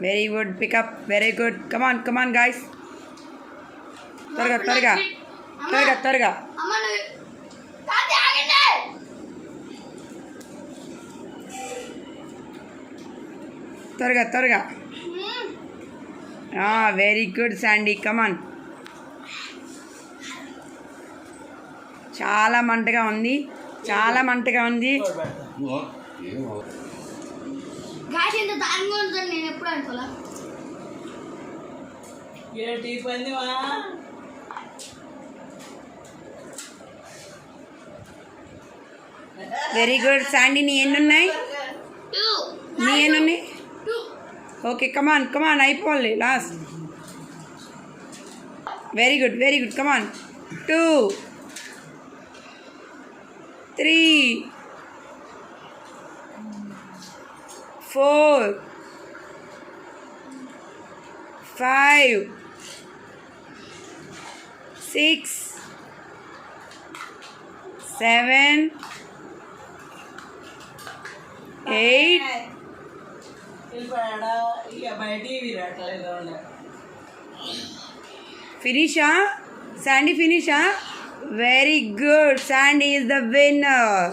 Very good pickup, very good. Come on come on guys, త్వరగా త్వరగా త్వరగా త్వరగా. త్వరగా త్వరగా. Very good Sandy, come on. చాలా మంటగా ఉంది, చాలా మంటగా ఉంది. నేను ఎప్పుడు అనుకోలే. వెరీ గుడ్ శాండీ, నీ ఎన్ని ఉన్నాయి? నీ ఎన్ని ఉన్నాయి? ఓకే కమాన్ కమాన్, అయిపోవాలి last. Very good very good, come on. 2 3 4 5 6 7 8. Finisha? Sandy finisha? Very good. Sandy is the winner.